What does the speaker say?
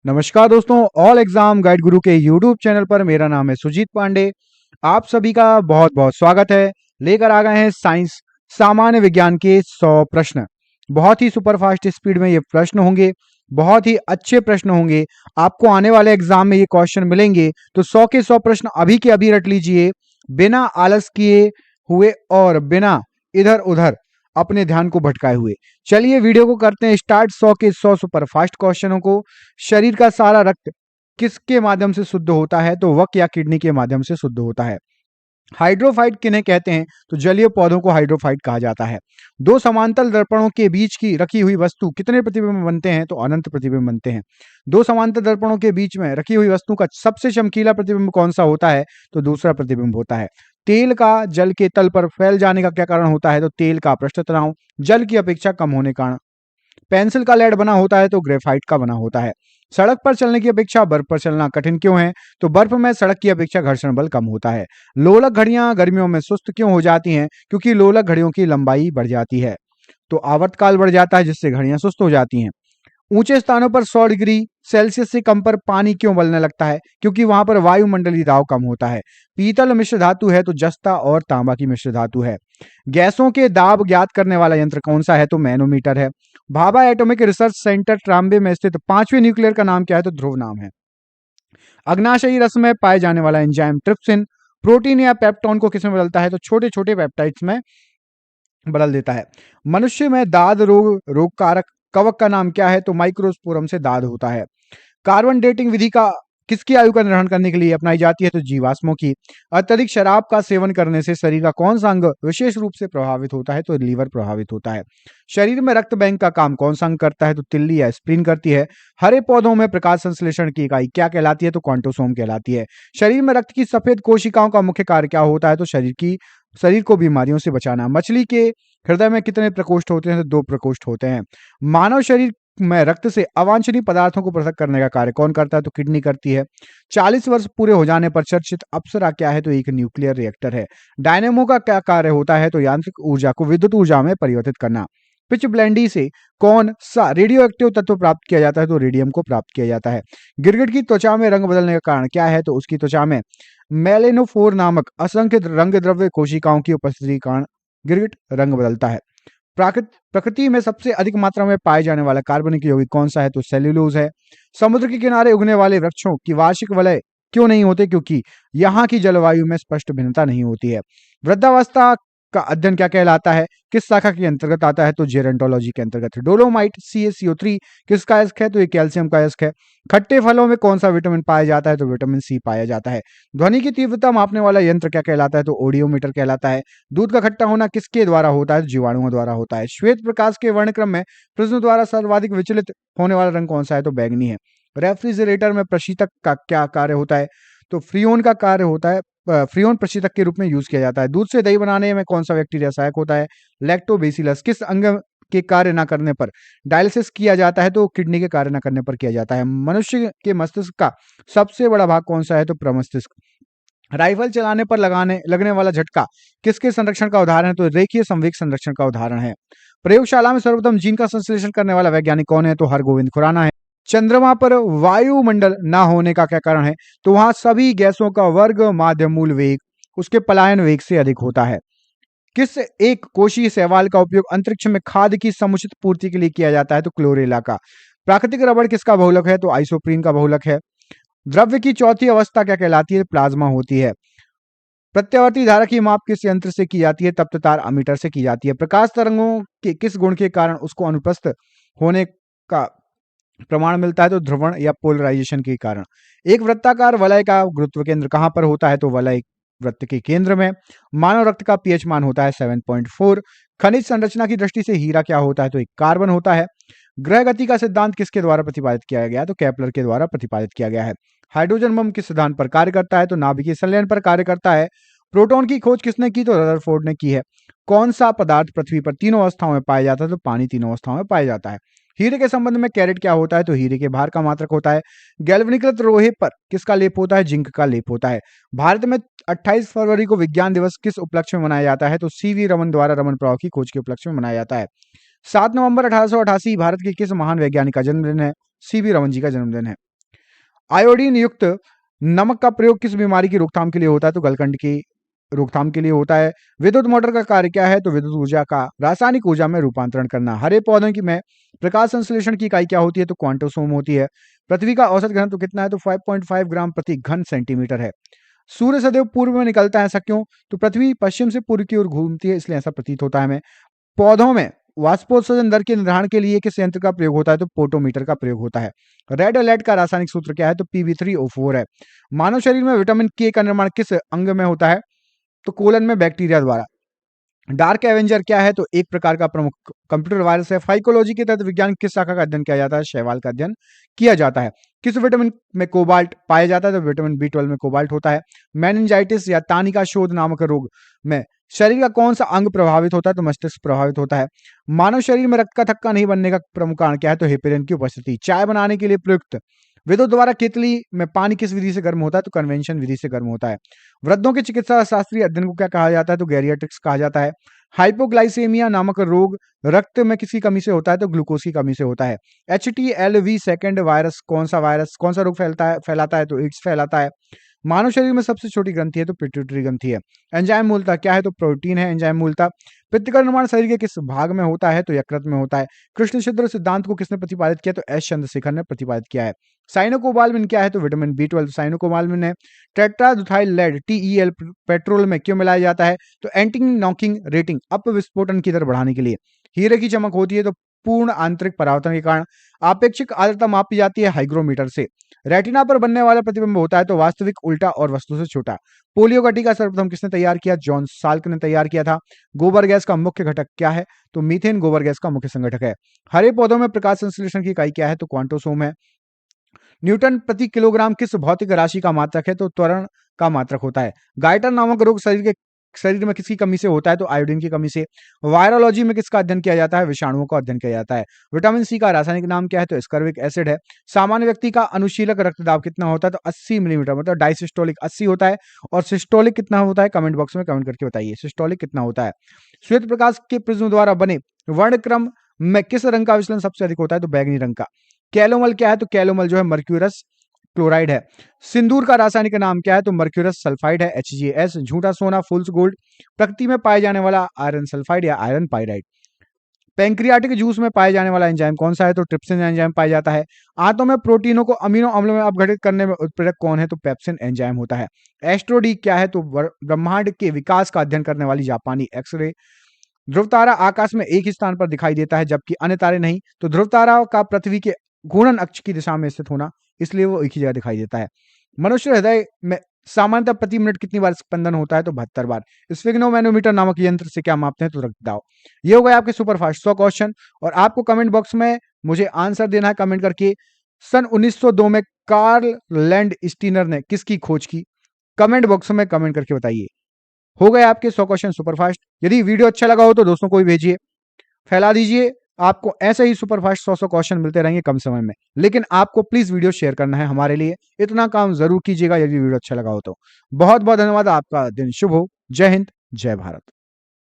नमस्कार दोस्तों, all exam guide गुरु के यूट्यूब चैनल पर मेरा नाम है सुजीत पांडे। आप सभी का बहुत बहुत स्वागत है। लेकर आ गए हैं साइंस सामान्य विज्ञान के 100 प्रश्न। बहुत ही सुपरफास्ट स्पीड में ये प्रश्न होंगे, बहुत ही अच्छे प्रश्न होंगे। आपको आने वाले एग्जाम में ये क्वेश्चन मिलेंगे, तो 100 के 100 प्रश्न अभी के अभी रट लीजिए, बिना आलस किए हुए और बिना इधर उधर अपने ध्यान को भटकाए हुए। चलिए वीडियो को करते हैं स्टार्ट। 100 के 100 सुपरफास्ट क्वेश्चनों को। शरीर का सारा रक्त किसके माध्यम से शुद्ध होता है? तो वक या किडनी के माध्यम से शुद्ध होता है। हाइड्रोफाइट किन्हें कहते हैं? तो जलीय पौधों को हाइड्रोफाइट कहा जाता है। दो समांतर दर्पणों के बीच की रखी हुई वस्तु कितने प्रतिबिंब बनते हैं? तो अनंत प्रतिबिंब बनते हैं। दो समांतर दर्पणों के बीच में रखी हुई वस्तु का सबसे चमकीला प्रतिबिंब कौन सा होता है? तो दूसरा प्रतिबिंब होता है। तेल का जल के तल पर फैल जाने का क्या कारण होता है? तो तेल का पृष्ठ तनाव जल की अपेक्षा कम होने का कारण। पेंसिल का लेड बना होता है तो ग्रेफाइट का बना होता है। सड़क पर चलने की अपेक्षा बर्फ पर चलना कठिन क्यों है? तो बर्फ में सड़क की अपेक्षा घर्षण बल कम होता है। लोलक घड़ियां गर्मियों में सुस्त क्यों हो जाती हैं? क्योंकि लोलक घड़ियों की लंबाई बढ़ जाती है। तो आवर्तकाल बढ़ जाता है, जिससे घड़ियां सुस्त हो जाती हैं। ऊंचे स्थानों पर 100 डिग्री सेल्सियस से कम पर पानी क्यों उबलने लगता है? क्योंकि वहां पर वायुमंडलीय दाब कम होता है। पीतल मिश्र धातु है तो जस्ता और तांबा की मिश्र धातु है। गैसों के दाब ज्ञात करने वाला यंत्र कौन सा है? तो मैनोमीटर है। Bhabha atomic research centre Trombay में स्थित पांचवें न्यूक्लियर का नाम क्या है? तो ध्रुव नाम है। अग्नाशयी रस में पाए जाने वाला एंजाइम ट्रिप्सिन प्रोटीन या पेप्टोन को किसमें बदलता है? तो छोटे छोटे पेप्टाइड्स में बदल देता है। मनुष्य में दाद रोग कारक कवक का नाम क्या है? तो माइक्रोस्पोरम से दाद होता है। कार्बन डेटिंग विधि का किसकी आयु का निर्धारण करने के लिए अपनाई जाती है? तो जीवाश्मों की। अत्यधिक शराब का सेवन करने से शरीर का कौन सा अंग विशेष रूप से प्रभावित होता है? तो लीवर प्रभावित होता है। शरीर में रक्त बैंक का काम कौन सा अंग करता है? तो तिल्ली या स्प्लीन करती है। हरे पौधों में प्रकाश संश्लेषण की इकाई क्या कहलाती है? तो क्वांटोसोम कहलाती है। शरीर में रक्त की सफेद कोशिकाओं का मुख्य कार्य क्या होता है? तो शरीर को बीमारियों से बचाना। मछली के हृदय में कितने प्रकोष्ठ होते हैं? तो 2 प्रकोष्ठ होते हैं। मानव शरीर में रक्त से अवांछनीय पदार्थों को पृथक करने का कार्य कौन करता है? तो किडनी करती है। 40 वर्ष पूरे हो जाने पर चर्चित अप्सरा क्या है? तो एक न्यूक्लियर रिएक्टर है। डायनेमो का क्या कार्य होता है? तो यांत्रिक ऊर्जा को विद्युत ऊर्जा में परिवर्तित करना। पिच ब्लेंडी से कौन सा रेडियो एक्टिव तत्व प्राप्त किया जाता है? तो रेडियम को प्राप्त किया जाता है। गिरगिट की त्वचा में रंग बदलने का कारण क्या है? तो उसकी त्वचा में मेलेनोफोर नामक असंख्य रंग द्रव्य कोशिकाओं की उपस्थिति के कारण गिरगिट रंग बदलता है। प्रकृति में सबसे अधिक मात्रा में पाए जाने वाला कार्बनिक यौगिक कौन सा है? तो सेल्यूलोज है। समुद्र के किनारे उगने वाले वृक्षों की वार्षिक वलय क्यों नहीं होते? क्योंकि यहाँ की जलवायु में स्पष्ट भिन्नता नहीं होती है। वृद्धावस्था का अध्ययन क्या कहलाता है? किस शाखा के अंतर्गत आता है? तो जेरेंटोलॉजी के अंतर्गत। डोलोमाइट CaCO3 किसका अयस्क है? तो ये कैल्शियम का अयस्क है। खट्टे फलों में कौन सा विटामिन पाया जाता है? तो विटामिन C पाया जाता है। ध्वनि की तीव्रता मापने वाला यंत्र क्या कहलाता है? तो ऑडियोमीटर कहलाता है। दूध का खट्टा होना किसके द्वारा होता है? तो जीवाणुओं द्वारा होता है। श्वेत प्रकाश के वर्णक्रम में प्रिज्म द्वारा सर्वाधिक विचलित होने वाला रंग कौन सा है? तो बैंगनी है। रेफ्रिजरेटर में प्रशीतक का क्या कार्य होता है? तो फ्रीओन का कार्य होता है। फ्रीओन प्रशीतक के रूप में यूज किया जाता है। दूध से दही बनाने में कौन सा बैक्टीरिया सहायक होता है? लैक्टोबैसिलस। किस अंग के कार्य न करने पर डायलिसिस किया जाता है? तो किडनी के कार्य न करने पर किया जाता है। मनुष्य के मस्तिष्क का सबसे बड़ा भाग कौन सा है? तो प्रमस्तिष्क। राइफल चलाने पर लगने वाला झटका किसके संरक्षण का उदाहरण है? तो रेखीय संवेग संरक्षण का उदाहरण है। प्रयोगशाला में सर्वप्रथम जीन का संश्लेषण करने वाला वैज्ञानिक कौन है? तो हरगोविंद खुराना है। चंद्रमा पर वायुमंडल ना होने का क्या कारण है? तो वहां सभी गैसों का वर्ग माध्य मूल वेग उसके पलायन वेग से अधिक होता है। किस एक कोशीय शैवाल का उपयोग अंतरिक्ष में खाद्य की समुचित पूर्ति के लिए किया जाता है? तो क्लोरेला का। प्राकृतिक रबड़ किसका बहुलक है? तो आइसोप्रीन का बहुलक है। द्रव्य की चौथी अवस्था क्या कहलाती है? प्लाज्मा होती है। प्रत्यावर्ती धारा की माप किस यंत्र से की जाती है? तप्त तार अमीटर से की जाती है। प्रकाश तरंगों के किस गुण के कारण उसको अनुप्रस्थ होने का प्रमाण मिलता है? तो ध्रुवण या पोलराइजेशन के कारण। एक वृत्ताकार वलय का गुरुत्व केंद्र कहां पर होता है? तो वलय वृत्त के केंद्र में। मानव रक्त का पीएच मान होता है 7.4। खनिज संरचना की दृष्टि से हीरा क्या होता है? तो एक कार्बन होता है। ग्रह गति का सिद्धांत किसके द्वारा प्रतिपादित किया गया? तो केपलर के द्वारा प्रतिपादित किया गया है। हाइड्रोजन बम किस सिद्धांत पर कार्य करता है? तो नाभिकीय संलयन पर कार्य करता है। प्रोटॉन की खोज किसने की? तो रदरफोर्ड ने की है। कौन सा पदार्थ पृथ्वी पर तीनों अवस्थाओं में पाया जाता है? तो पानी तीनों अवस्थाओं में पाया जाता है। हीरे के संबंध में कैरेट क्या होता है? तो हीरे के भार का मात्रक होता है। गैल्वेनिकृत लोहे पर किसका लेप होता है? जिंक का लेप होता है। भारत में 28 फरवरी को विज्ञान दिवस किस उपलक्ष्य में मनाया जाता है? तो सीवी रमन द्वारा रमन प्रभाव की खोज के उपलक्ष्य में मनाया जाता है। 7 नवंबर 1888 भारत के किस महान वैज्ञानिक का जन्मदिन है? सीवी रमन जी का जन्मदिन है। आयोडीन युक्त नमक का प्रयोग किस बीमारी की रोकथाम के लिए होता है? तो गलकंड की रोकथाम के लिए होता है। विद्युत मोटर का कार्य क्या है? तो विद्युत ऊर्जा का रासायनिक ऊर्जा में रूपांतरण करना। हरे पौधों की में प्रकाश संश्लेषण की इकाई क्या होती है? तो क्वांटोसोम होती है। पृथ्वी का औसत घनत्व कितना है? तो 5.5 ग्राम प्रति घन सेंटीमीटर है। सूर्य सदैव पूर्व में निकलता है, ऐसा क्यों? तो पृथ्वी पश्चिम से पूर्व की ओर घूमती है, इसलिए ऐसा प्रतीत होता है हमें। पौधों में वाष्पोत्सर्जन दर के निर्धारण के लिए किस यंत्र का प्रयोग होता है? तो पोटोमीटर का प्रयोग होता है। रेड अलर्ट का रासायनिक सूत्र क्या है? तो Pb3O4 है। मानव शरीर में विटामिन के का निर्माण किस अंग में होता है? तो कोलन में बैक्टीरिया द्वारा। डार्क एवेंजर क्या है? तो एक प्रकार का प्रमुख कंप्यूटर वायरस है। फाइकोलॉजी के तहत विज्ञान किस शाखा का अध्ययन किया जाता है? शैवाल का अध्ययन किया जाता है। किस विटामिन में कोबाल्ट पाया जाता है? तो विटामिन B12 में कोबाल्ट होता है। मेनिंजाइटिस या तानिका शोध नामक रोग में शरीर का कौन सा अंग प्रभावित होता है? तो मस्तिष्क प्रभावित होता है। मानव शरीर में रक्त का थक्का नहीं बनने का प्रमुख कारण क्या है? तो हेपेरिन की उपस्थिति। चाय बनाने के लिए प्रयुक्त विद्युत द्वारा केतली में पानी किस विधि से गर्म होता है? तो कन्वेंशन विधि से गर्म होता है। वृद्धों के चिकित्सा शास्त्रीय अध्ययन को क्या कहा जाता है? तो गैरियाट्रिक्स कहा जाता है। हाइपोग्लाइसेमिया नामक रोग रक्त में किसकी कमी से होता है? तो ग्लूकोज की कमी से होता है। HTLV सेकंड वायरस कौन सा रोग फैलाता है? तो एड्स फैलाता है। मानव शरीर में सबसे छोटी ग्रंथि है तो पिट्यूटरी ग्रंथि है। एंजाइम मूलतः क्या है? तो प्रोटीन है एंजाइम मूलतः। पित्त का निर्माण शरीर के किस भाग में होता है? तो यकृत में होता है। कृष्ण छिद्र सिद्धांत को किसने प्रतिपादित किया? तो एस चंद्रशेखर ने प्रतिपादित किया है। साइनोकोबाल्मिन क्या है? तो विटामिन B12 साइनोकोबाल्मिन है। टेट्राजुथाइल लेड TEL पेट्रोल में क्यों मिलाया जाता है? तो एंटी नॉकिंग रेटिंग अप विस्फोटन की दर बढ़ाने के लिए। हीरे की चमक होती है तो पूर्ण आंतरिक परावर्तन के कारण। आपेक्षिक आर्द्रता मापी जाती है हाइग्रोमीटर से। रेटिना पर बनने वाला प्रतिबिंब होता है तो वास्तविक, उल्टा और वस्तु से छोटा। पोलियो का टीका सर्वप्रथम किसने तैयार किया? जॉन साल्क ने तैयार किया था। गोबर गैस का मुख्य घटक क्या है? तो मीथेन गोबर गैस का मुख्य संघटक है। हरे पौधों में प्रकाश संश्लेषण की इकाई क्या है? तो क्वांटोसोम है। न्यूटन प्रति किलोग्राम किस भौतिक राशि का मात्रक है? तो त्वरण का मात्रक होता है। गाइटर नामक रोग शरीर में किसकी कमी से होता है? तो आयोडीन की कमी से। वायरोलॉजी में किसका अध्ययन किया जाता है? विषाणुओं का अध्ययन किया जाता है। विटामिन सी का रासायनिक नाम क्या है? तो स्कर्विक एसिड है। सामान्य व्यक्ति का अनुशीलक रक्तदाब कितना होता है? तो 80 मिलीमीटर, मतलब डायसिस्टोलिक 80 होता है। और सिस्टोलिक कितना होता है? कमेंट बॉक्स में कमेंट करके बताइए सिस्टोलिक कितना होता है। श्वेत प्रकाश के प्रिज्म द्वारा बने वर्णक्रम में किस रंग का विचलन सबसे अधिक होता है? तो बैगनी रंग का। कैलोमल क्या है? तो कैलोमल जो है मर्क्यूरस क्लोराइड है। सिंदूर का रासायनिक नाम क्या है? तो मर्क्यूरस सल्फाइड है HGS। झूठा सोना फुल्स गोल्ड प्रकृति में पाए जाने वाला आयरन सल्फाइड या आयरन पाइराइड। पैंक्रियाटिक जूस में पाए जाने वाला एंजाइम कौन सा है? तो ट्रिप्सिन एंजाइम पाया जाता है। आंतों में प्रोटीनों को अमीनो अम्ल में अपघटित करने में उत्प्रेरक कौन है? तो पेप्सिन एंजाइम होता है। एस्ट्रोडी क्या है? तो ब्रह्मांड के विकास का अध्ययन करने वाली जापानी एक्सरे। ध्रुव तारा आकाश में एक ही स्थान पर दिखाई देता है जबकि अन्य तारे नहीं। तो ध्रुव तारा का पृथ्वी के घूर्णन अक्ष की दिशा में स्थित होना, इसलिए वो एक ही जगह दिखाई देता है। मनुष्य हृदय में सामान्यतः प्रति मिनट कितनी बार स्पंदन होता है? तो 72 बार। स्फिग्नोमेनोमीटर नामक यंत्र से क्या मापते हैं? तो रक्तदाब। ये हो गए आपके सुपर फास्ट 100 क्वेश्चन और आपको कमेंट बॉक्स में मुझे आंसर देना है कमेंट करके। सन 1902 में कार्ल लैंड स्टीनर ने किसकी खोज की? कमेंट बॉक्स में कमेंट करके बताइए। हो गए आपके 100 क्वेश्चन सुपरफास्ट। यदि वीडियो अच्छा लगा हो तो दोस्तों को भी भेजिए, फैला दीजिए। आपको ऐसे ही सुपरफास्ट 100 क्वेश्चन मिलते रहेंगे कम समय में, लेकिन आपको प्लीज वीडियो शेयर करना है हमारे लिए। इतना काम जरूर कीजिएगा यदि वीडियो अच्छा लगा हो तो। बहुत बहुत धन्यवाद। आपका दिन शुभ हो। जय हिंद, जय भारत।